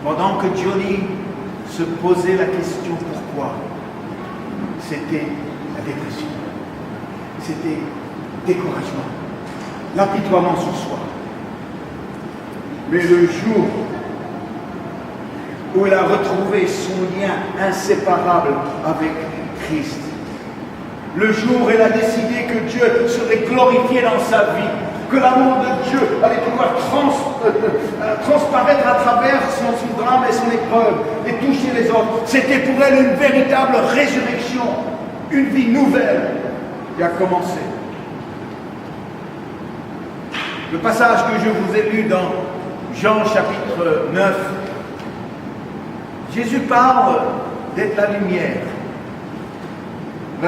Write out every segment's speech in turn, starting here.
Pendant que Johnny se posait la question pourquoi, c'était la dépression, c'était découragement, l'apitoiement sur soi. Mais le jour où il a retrouvé son lien inséparable avec Christ, le jour où il a décidé que Dieu serait glorifié dans sa vie, que l'amour de Dieu allait pouvoir transparaître à travers son drame et son épreuve et toucher les autres, c'était pour elle une véritable résurrection, une vie nouvelle qui a commencé. Le passage que je vous ai lu dans Jean chapitre 9, Jésus parle d'être la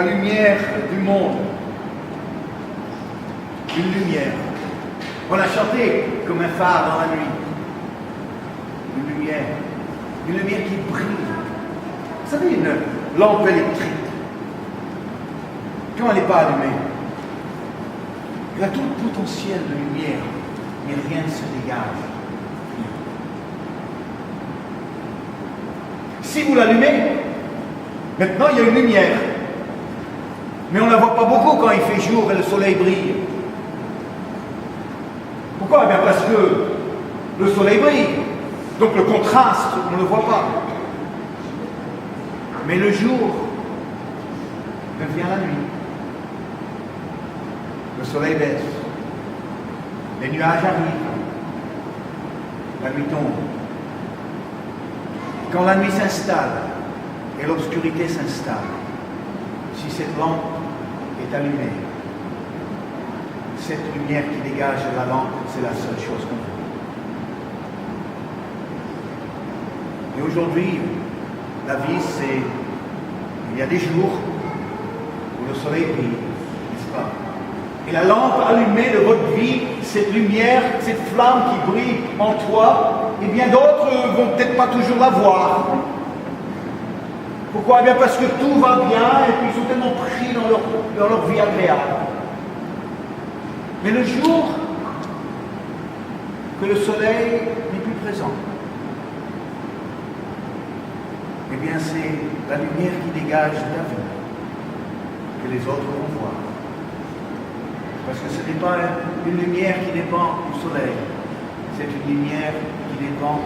lumière du monde, une lumière. On a chanté comme un phare dans la nuit, une lumière qui brille. Vous savez, une lampe électrique, quand elle n'est pas allumée, elle a tout le potentiel de lumière, mais rien ne se dégage. Si vous l'allumez, maintenant il y a une lumière. Mais on ne la voit pas beaucoup quand il fait jour et le soleil brille. Pourquoi? Bien parce que le soleil brille. Donc le contraste, on ne le voit pas. Mais le jour devient la nuit. Le soleil baisse. Les nuages arrivent. La nuit tombe. Quand la nuit s'installe et l'obscurité s'installe, si cette lampe est allumée, cette lumière qui dégage de la lampe, c'est la seule chose qu'on voit. Et aujourd'hui, la vie, c'est... Il y a des jours où le soleil brille, n'est-ce pas? Et la lampe allumée de votre vie, cette lumière, cette flamme qui brille en toi, et bien d'autres ne vont peut-être pas toujours la voir. Pourquoi? Eh bien parce que tout va bien et puis ils sont tellement pris dans leur vie agréable. Mais le jour que le soleil n'est plus présent, eh bien c'est la lumière qui dégage de ta vie que les autres vont voir. Parce que ce n'est pas une lumière qui dépend du soleil, c'est une lumière qui dépend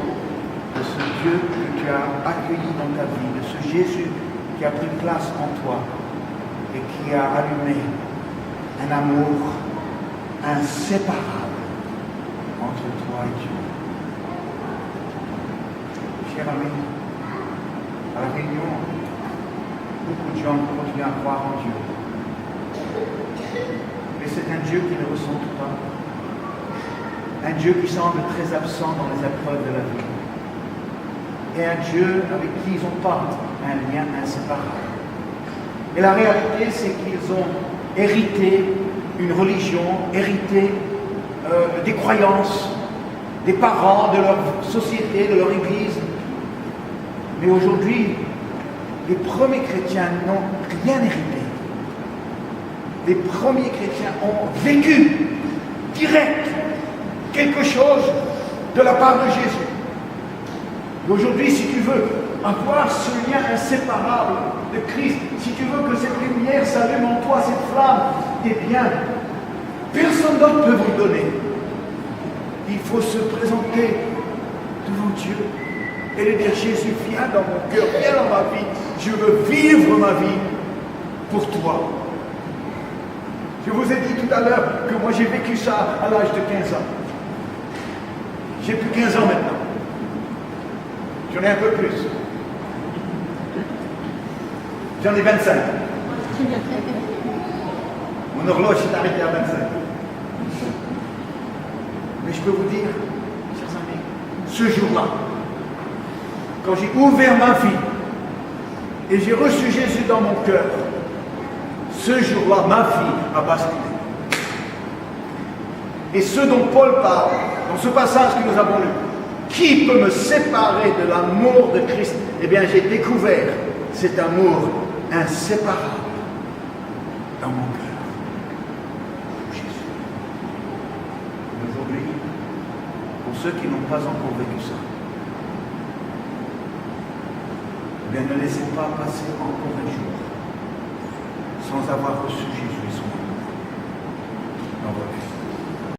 de ce Dieu que tu as accueilli dans ta vie, de ce Jésus qui a pris place en toi et qui a allumé un amour inséparable entre toi et Dieu. Cher ami, à la réunion, beaucoup de gens continuent à croire en Dieu. Mais c'est un Dieu qui ne ressent pas. Un Dieu qui semble très absent dans les épreuves de la vie. Et un Dieu avec qui ils n'ont pas un lien inséparable. Et la réalité, c'est qu'ils ont hérité une religion, hérité des croyances, des parents, de leur société, de leur église. Mais aujourd'hui, les premiers chrétiens n'ont rien hérité. Les premiers chrétiens ont vécu direct quelque chose de la part de Jésus. Et aujourd'hui, si tu veux avoir ce lien inséparable de Christ, si tu veux que cette lumière s'allume en toi, cette flamme, eh bien, personne d'autre ne peut vous le donner. Il faut se présenter devant Dieu et lui dire: Jésus, viens dans mon cœur, viens dans ma vie, je veux vivre ma vie pour toi. Je vous ai dit tout à l'heure que moi j'ai vécu ça à l'âge de 15 ans. J'ai plus 15 ans maintenant. J'en ai un peu plus. J'en ai 25. Mon horloge s'est arrêtée à 25. Mais je peux vous dire, chers amis, ce jour-là, quand j'ai ouvert ma vie et j'ai reçu Jésus dans mon cœur, ce jour-là, ma vie a basculé. Et ce dont Paul parle, dans ce passage que nous avons lu, qui peut me séparer de l'amour de Christ? Eh bien, j'ai découvert cet amour inséparable dans mon cœur. Jésus. Aujourd'hui, pour ceux qui n'ont pas encore vécu ça, bien, ne laissez pas passer encore un jour sans avoir reçu Jésus.